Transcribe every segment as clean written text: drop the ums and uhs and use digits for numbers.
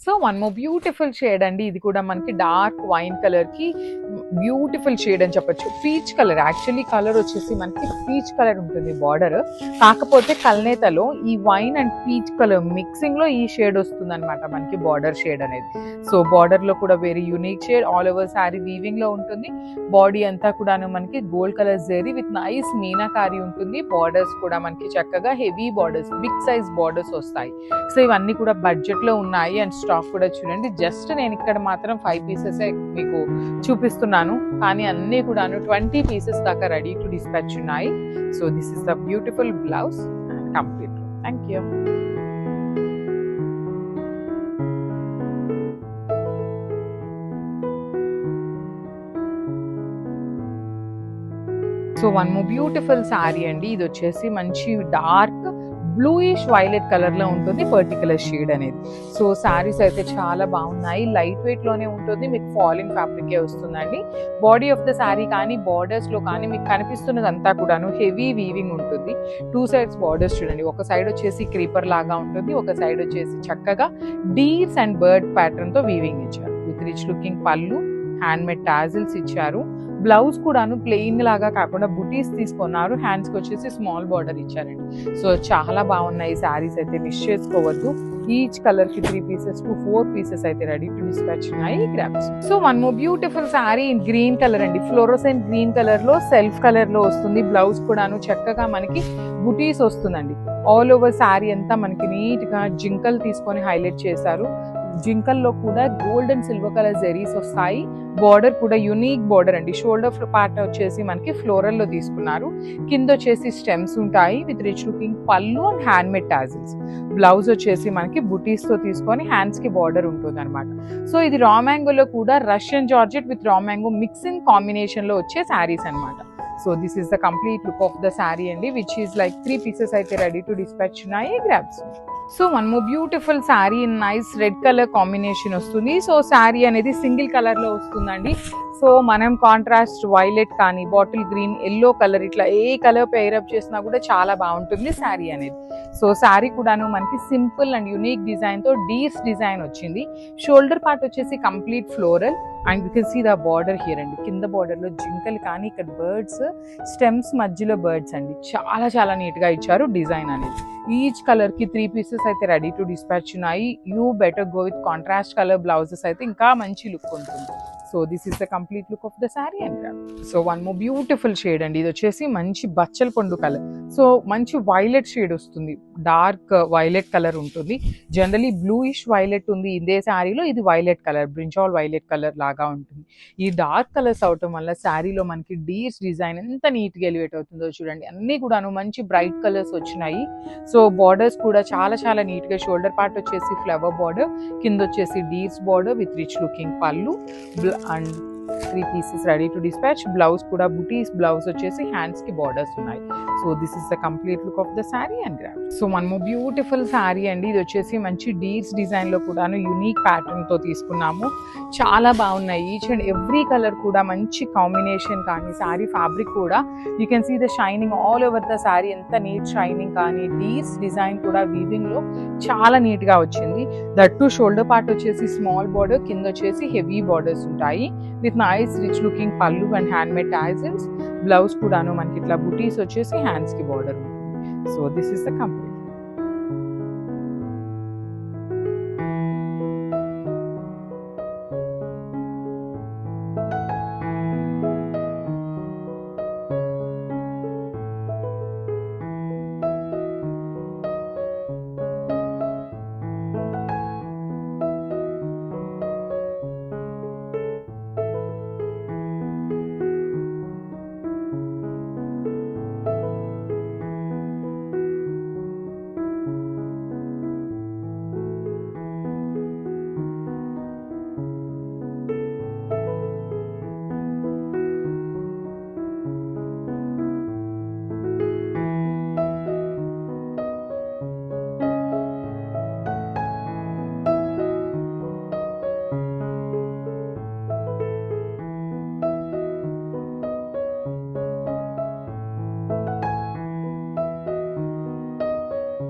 So one more beautiful shade అండి. ఇది కూడా మనకి డార్క్ వైన్ కలర్ కి బ్యూటిఫుల్ షేడ్ అని చెప్పొచ్చు. పీచ్ కలర్, యాక్చువల్లీ కలర్ వచ్చేసి మనకి పీచ్ కలర్ ఉంటుంది బార్డర్, కాకపోతే కల్నేతలో ఈ wine and peach colour mixing లో ఈ షేడ్ వస్తుంది అనమాట మనకి బార్డర్ షేడ్ అనేది. సో బార్డర్ లో కూడా very unique shade, all over sari weaving లో ఉంటుంది. బాడీ అంతా కూడా మనకి gold colour zari with nice meenakari ఉంటుంది. బార్డర్స్ కూడా మనకి చక్కగా heavy borders, big size borders వస్తాయి. సో ఇవన్నీ కూడా బడ్జెట్ లో ఉన్నాయి. అండ్ స్టాక్ కూడా చూడండి, జస్ట్ నేను ఇక్కడ మాత్రం 5 పీసెస్ మీకు చూపిస్తున్నాను, కానీ అన్ని కూడా 20 పీసెస్ దాకా రెడీ టు డిస్పాచ్ ఉన్నాయి. So this is the beautiful blouse and complete. Thank you. So one more beautiful sari అండి. ఇది వచ్చేసి మంచి డార్క్ బ్లూయిష్ వైలెట్ కలర్ లో ఉంటుంది పర్టికులర్ షేడ్ అనేది. సో శారీస్ అయితే చాలా బాగున్నాయి, లైట్ వెయిట్ లోనే ఉంటుంది, మీకు ఫాలింగ్ ఫ్యాబ్రిక్ వస్తుందండి. బాడీ ఆఫ్ ద శారీ కానీ బార్డర్స్ లో కానీ మీకు కనిపిస్తున్నది అంతా కూడాను హెవీ వీవింగ్ ఉంటుంది. 2 సైడ్స్ బార్డర్స్ చూడండి, ఒక సైడ్ వచ్చేసి క్రీపర్ లాగా ఉంటుంది, ఒక సైడ్ వచ్చేసి చక్కగా డీర్స్ అండ్ బర్డ్ ప్యాటర్న్ తో వీవింగ్ ఇచ్చారు. విత్ రిచ్ లుకింగ్ పళ్ళు, హ్యాండ్ మేడ్ టాజిల్స్ ఇచ్చారు. బ్లౌజ్ కూడాను ప్లెయిన్ లాగా కాకుండా బుటీస్ తీసుకున్నారు, హ్యాండ్స్కి వచ్చేసి స్మాల్ బార్డర్ ఇచ్చారండి. సో చాలా బాగున్నాయి శారీస్ అయితే, మిస్ చేసుకోవద్దు. ఈచ్ కలర్ కి 3 పీసెస్ టు 4 పీసెస్ అయితే రెడీ టు డిస్పాచ్ ఉన్నాయి. Grabs. So one more beautiful sari in green colour అండి. ఫ్లోరోసెంట్ గ్రీన్ కలర్ లో సెల్ఫ్ కలర్ లో వస్తుంది. బ్లౌజ్ కూడాను చక్కగా మనకి బుటీస్ వస్తుందండి. ఆల్ ఓవర్ శారీ అంతా మనకి నీట్ గా జింకల్ తీసుకొని హైలైట్ చేశారు. జింకల్లో కూడా gold and silver colour zaris వస్తాయి. బార్డర్ కూడా యూనిక్ బార్డర్ అండి. షోల్డర్ పార్ట్ వచ్చేసి మనకి ఫ్లోరల్ లో తీసుకున్నారు. కింద వచ్చేసి స్టెమ్స్ ఉంటాయి విత్ రిచ్ లుకింగ్ పళ్ళు and hand made tassels. Blouse వచ్చేసి మనకి బుటీస్ తో తీసుకొని హ్యాండ్స్ కి బార్డర్ ఉంటుంది అనమాట. సో ఇది రా మ్యాంగోలో కూడా Russian georgette with raw mango mixing combination లో వచ్చే శారీస్ అనమాట. So this is the complete look of the sari అండి, విచ్ ఈస్ లైక్ 3 పీసెస్ అయితే రెడీ టు డిస్పాచ్ ఉన్నాయి. Grabs. So one more beautiful sari in nice red colour combination వస్తుంది. So sari అనేది single colour లో వస్తుందండి. సో మనం కాంట్రాస్ట్ వైలెట్ కానీ bottle green, yellow colour, ఇట్లా ఏ కలర్ పేరప్ చేసినా కూడా చాలా బాగుంటుంది శారీ అనేది. సో శారీ కూడాను మనకి సింపుల్ అండ్ యూనిక్ డిజైన్ తో డీర్స్ డిజైన్ వచ్చింది. షోల్డర్ పార్ట్ వచ్చేసి complete floral and you can see the border here అండి. కింద బార్డర్ లో జింకల్ కానీ ఇక్కడ బర్డ్స్, స్టెమ్స్ మధ్యలో బర్డ్స్ అండి. చాలా చాలా నీట్ గా ఇచ్చారు డిజైన్ అనేది. ఈచ్ కలర్ కి 3 పీసెస్ అయితే రెడీ టు డిస్పాచ్ ఉన్నాయి. You better go with contrast colour blouses అయితే ఇంకా మంచి లుక్ ఉంటుంది. So this is the complete look of the sari and grab. So one more beautiful shade అండి. ఇది వచ్చేసి మంచి బచ్చల పండు కలర్. సో మంచి వైలెట్ షేడ్ వస్తుంది, డార్క్ వైలెట్ కలర్ ఉంటుంది. జనరలీ బ్లూయిష్ వైలెట్ ఉంది ఇదే శారీలో, ఇది violet colour, brinjal violet colour లాగా ఉంటుంది. ఈ డార్క్ కలర్స్ అవటం వల్ల శారీలో మనకి డీర్స్ డిజైన్ ఎంత నీట్ గా ఎలివేట్ అవుతుందో చూడండి. అన్ని కూడాను మంచి బ్రైట్ కలర్స్ వచ్చినాయి. సో బార్డర్స్ కూడా చాలా చాలా నీట్ గా, షోల్డర్ పార్ట్ వచ్చేసి ఫ్లవర్ బార్డర్, కింద వచ్చేసి deers border with rich looking పళ్ళు and 3 pieces ready to dispatch. Blouse కూడా బుటీస్ బ్లౌజ్ వచ్చేసి హ్యాండ్స్ కి బార్డర్స్ ఉన్నాయి. So this is the complete look of the sari and grab. So one more beautiful sari అండి. ఇది వచ్చేసి మంచి డీర్స్ డిజైన్ లో కూడాను యూనిక్ ప్యాటర్న్ తో తీసుకున్నాము. చాలా బాగున్నాయి. ఈచ్ అండ్ ఎవ్రీ కలర్ కూడా మంచి కాంబినేషన్ కానీ శారీ ఫ్యాబ్రిక్ కూడా you can see the shining all over the sari, ఎంత నీట్ షైనింగ్ కానీ. డీర్స్ డిజైన్ కూడా వీవింగ్ లో చాలా నీట్ గా వచ్చింది. దట్ టు షోల్డర్ పార్ట్ వచ్చేసి స్మాల్ బార్డర్, కింద వచ్చేసి హెవీ బార్డర్స్ ఉంటాయి విత్ నైస్ రిచ్ లుకింగ్ పళ్ళు and hand made tassels. Blouse కూడాను మనకి ఇట్లా బుటీస్ వచ్చేసి హ్యాండ్స్ కి బార్డర్ ఉంటుంది. So this is the complete.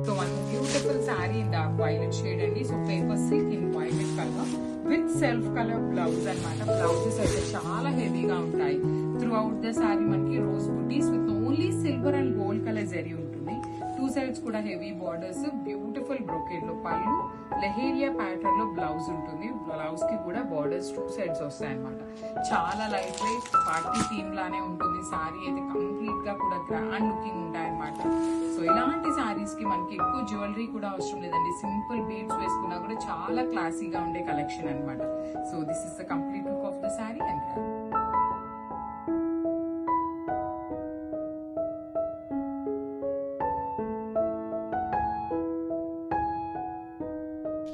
So one beautiful saree in dark violet shade and so paper silk in violet self colour blouse అన్నమాట. Blouses అయితే చాలా హెవీగా ఉంటాయి. త్రూ అవుట్ ద శారీ మనకి rose buttis with only silver and gold colour zari ఉంటుంది. Two sides కూడా heavy borders, beautiful brocade లో పళ్ళు, లెహేరియా ప్యాటర్న్ లో బ్లౌజ్ ఉంటుంది. బ్లౌజ్ కి కూడా బార్డర్స్ టూ సైడ్స్ వస్తాయి అనమాట. చాలా లైట్ వెయిట్ పార్టీ థీమ్ లానే ఉంటుంది. సారీ అయితే కంప్లీట్ గా కూడా గ్రాండ్ లుకింగ్ ఉంటాయి అనమాట. సో ఇలాంటి సారీస్ కి మనకి ఎక్కువ జ్యువెలరీ కూడా అవసరం లేదండి. సింపుల్ బీడ్స్ వేసుకున్నా కూడా చాలా క్లాసీగా ఉండే కలెక్షన్ అనమాట. So this is the complete look of the sorry and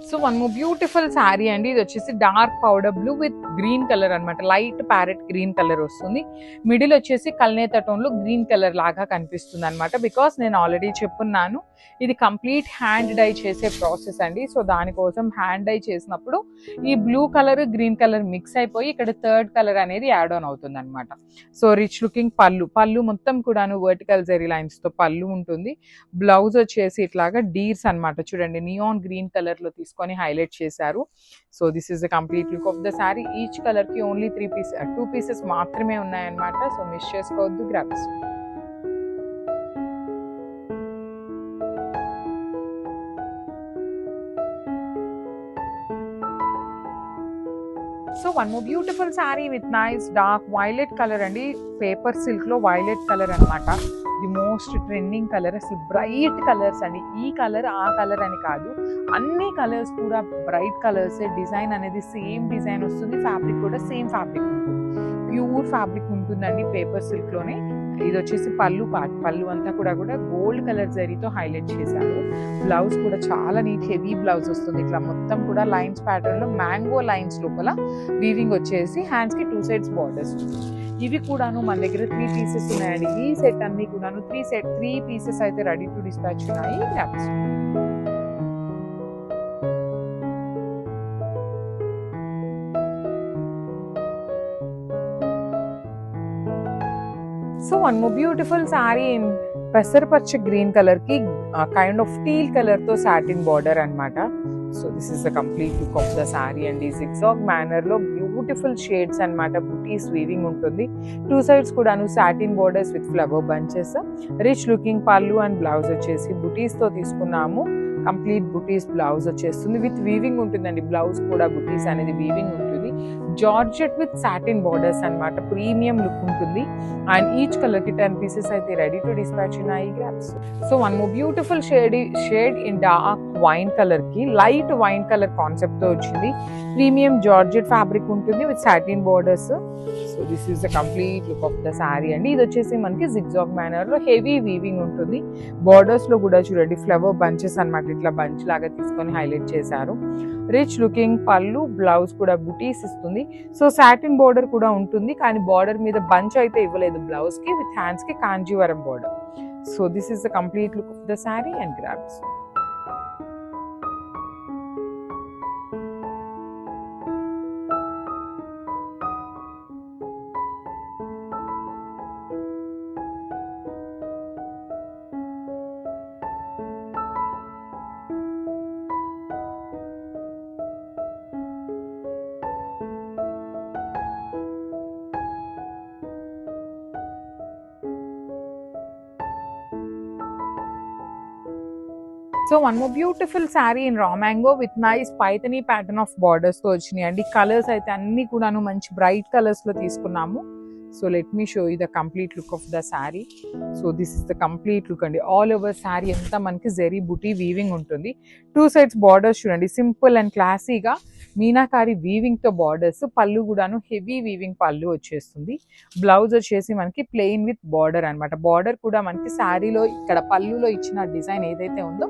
so one more beautiful sari అండి. ఇది వచ్చేసి dark powder blue with green colour అనమాట. లైట్ ప్యారెట్ గ్రీన్ కలర్ వస్తుంది. మిడిల్ వచ్చేసి కల్నేత టోన్ లో గ్రీన్ కలర్ లాగా కనిపిస్తుంది అనమాట. బికాస్ నేను ఆల్రెడీ చెప్పున్నాను ఇది కంప్లీట్ హ్యాండ్ డై చేసే ప్రాసెస్ అండి. సో దానికోసం హ్యాండ్ డై చేసినప్పుడు ఈ blue colour green colour mix అయిపోయి ఇక్కడ థర్డ్ కలర్ అనేది యాడ్ ఆన్ అవుతుంది అనమాట. సో రిచ్ లుకింగ్ పళ్ళు మొత్తం కూడాను వర్టికల్ జెరీ లైన్స్ తో పళ్ళు ఉంటుంది. బ్లౌజ్ వచ్చేసి ఇట్లాగా డీర్స్ అనమాట. చూడండి నియాన్ గ్రీన్ కలర్ లో తీసుకొని హైలైట్ చేశారు. So this is the complete look of the sari. Each colour కి ఓన్లీ 2 పీసెస్ మాత్రమే ఉన్నాయన్నమాట. సో మిస్ చేసుకోవద్దు. Grabs. So one more beautiful sari with nice dark violet colour అండి. పేపర్ సిల్క్ లో వైలెట్ కలర్ అనమాట. The most trending colour. అసలు bright colours అండి. ఈ కలర్ ఆ కలర్ అని కాదు, అన్ని కలర్స్ కూడా బ్రైట్ కలర్స్. డిజైన్ అనేది సేమ్ డిజైన్ వస్తుంది. ఫ్యాబ్రిక్ కూడా సేమ్ ఫ్యాబ్రిక్ ఉంటుంది. ప్యూర్ ఫ్యాబ్రిక్ ఉంటుందండి పేపర్ సిల్క్ లోనే. ఇది వచ్చేసి పళ్ళు పార్ట్. పళ్ళు అంతా కూడా గోల్డ్ కలర్ జరీతో హైలైట్ చేశారు. బ్లౌజ్ కూడా చాలా నీట్ హెవీ బ్లౌజ్ వస్తుంది. ఇట్లా మొత్తం కూడా లైన్స్ ప్యాటర్న్ లో మ్యాంగో లైన్స్ లోపల వీవింగ్ వచ్చేసి హ్యాండ్స్ కి 2 సైడ్స్ బార్డర్స్. ఇవి కూడాను మన దగ్గర 3 పీసెస్ ఉన్నాయండి. ఈ సెట్ అన్ని కూడాను 3 పీసెస్ అయితే రెడీ టు డిస్పాచ్ ఉన్నాయి. So one more beautiful sari in పెసరపచ్చ గ్రీన్ కలర్ కి కైండ్ ఆఫ్ టీల్ కలర్ తో సాటిన్ బార్డర్ అన్నమాట. So this is the complete look of the sari అండి. జిగ్జాగ్ మేనర్ లో బ్యూటిఫుల్ షేడ్స్ అన్నమాట. బుటీస్ వీవింగ్ ఉంటుంది. 2 సైడ్స్ కూడాను satin borders with flower bunches. Rich looking పళ్ళు అండ్ బ్లౌజ్ వచ్చేసి బుటీస్ తో తీసుకున్నాము. కంప్లీట్ బుటీస్ బ్లౌజ్ వచ్చేస్తుంది. విత్ వీవింగ్ ఉంటుందండి. బ్లౌజ్ కూడా బుటీస్ అనేది వీవింగ్ ఉంటుంది. జార్జెట్ విత్ సాటిన్ బార్డర్స్ అన్నమాట. ప్రీమియం లుక్ ఉంటుంది. అండ్ ఈచ్ కలర్ కి 10 పీసెస్ అయితే రెడీ టు డిస్పాచ్ ఉన్నాయి. Grabs. So one more beautiful shade in dark wine colour కి లైట్ వైన్ కలర్ కాన్సెప్ట్ తో వచ్చింది. ప్రీమియం జార్జెట్ ఫ్యాబ్రిక్ ఉంటుంది with satin borders. So this is the complete look of the sari అండి. ఇది వచ్చేసి మనకి zigzag manner లో హెవీ వీవింగ్ ఉంటుంది. బార్డర్స్ లో కూడా చూడండి ఫ్లవర్ బంచెస్ అన్నమాట. ఇట్లా బంచ్ లాగా తీసుకొని హైలైట్ చేశారు. రిచ్ లుకింగ్ పళ్ళు, బ్లౌజ్ కూడా బుటీస్ ఇస్తుంది. సో సాటిన్ బోర్డర్ కూడా ఉంటుంది, కానీ బార్డర్ మీద బంచ్ అయితే ఇవ్వలేదు బ్లౌజ్ కి. విత్ హ్యాండ్స్ కి Kanjeevaram border. So this is the complete look of the sari and grabs. So one more beautiful sari in raw mango with nice Paithani pattern of borders తో వచ్చినాయి అండి. కలర్స్ అయితే అన్ని కూడాను మంచి బ్రైట్ కలర్స్ లో తీసుకున్నాము. So let me show you the complete look of the sari. So this is the complete look అండి. ఆల్ ఓవర్ శారీ అంతా మనకి జెరీ బుటీ వీవింగ్ ఉంటుంది. 2 సైడ్స్ బార్డర్స్ చూడండి, సింపుల్ అండ్ క్లాసీగా మీనాకారి వీవింగ్ తో బార్డర్స్. పళ్ళు కూడాను హెవీ వీవింగ్ పళ్ళు వచ్చేస్తుంది. బ్లౌజ్ వచ్చేసి మనకి ప్లెయిన్ విత్ బార్డర్ అనమాట. బార్డర్ కూడా మనకి శారీలో ఇక్కడ పళ్ళులో ఇచ్చిన డిజైన్ ఏదైతే ఉందో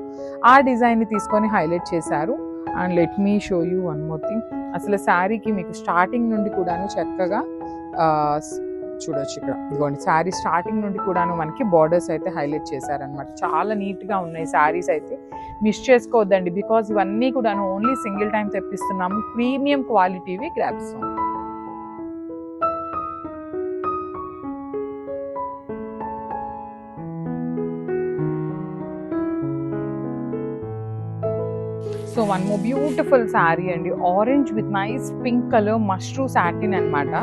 ఆ డిజైన్ ని తీసుకొని హైలైట్ చేశారు. And let me show you one more thing. అసలు శారీకి మీకు స్టార్టింగ్ నుండి కూడాను చక్కగా చూడొచ్చు. ఇక్కడ ఇదిగోండి, శారీ స్టార్టింగ్ నుండి కూడాను మనకి బార్డర్స్ అయితే హైలైట్ చేశారనమాట. చాలా నీట్ గా ఉన్నాయి శారీస్ అయితే. మిస్ చేసుకోవద్దండి, బికాజ్ ఇవన్నీ కూడాను ఓన్లీ సింగిల్ టైం తెప్పిస్తున్నాము. ప్రీమియం క్వాలిటీవి grabs. So one more beautiful sari అండి, orange with nice pink colour మష్రూ సాటిన్ అనమాట.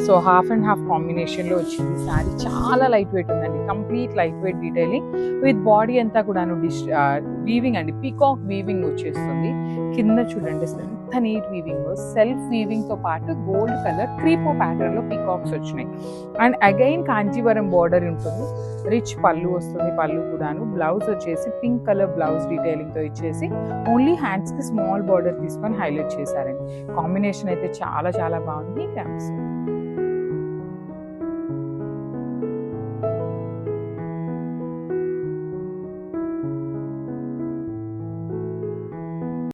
సో హాఫ్ అండ్ హాఫ్ కాంబినేషన్లో వచ్చింది శారీ. చాలా లైట్ వెయిట్ ఉందండి, complete light weight detailing with body అంతా కూడాను వీవింగ్ అండి, పీకాక్ వీవింగ్ వచ్చేస్తుంది. కింద చూడండి ఎంత నీట్ వీవింగ్, సెల్ఫ్ వీవింగ్తో పాటు గోల్డ్ కలర్ క్రీపో ప్యాటర్న్లో పీకాక్స్ వచ్చినాయి. అండ్ అగైన్ కాంచీవరం బార్డర్ ఉంటుంది, రిచ్ పళ్ళు వస్తుంది, పళ్ళు కూడాను. బ్లౌజ్ వచ్చేసి పింక్ కలర్ బ్లౌజ్ డీటెయిలింగ్తో ఇచ్చేసి ఓన్లీ హ్యాండ్స్కి స్మాల్ బార్డర్ తీసుకొని హైలైట్ చేశారండి. కాంబినేషన్ అయితే చాలా చాలా బాగుంది.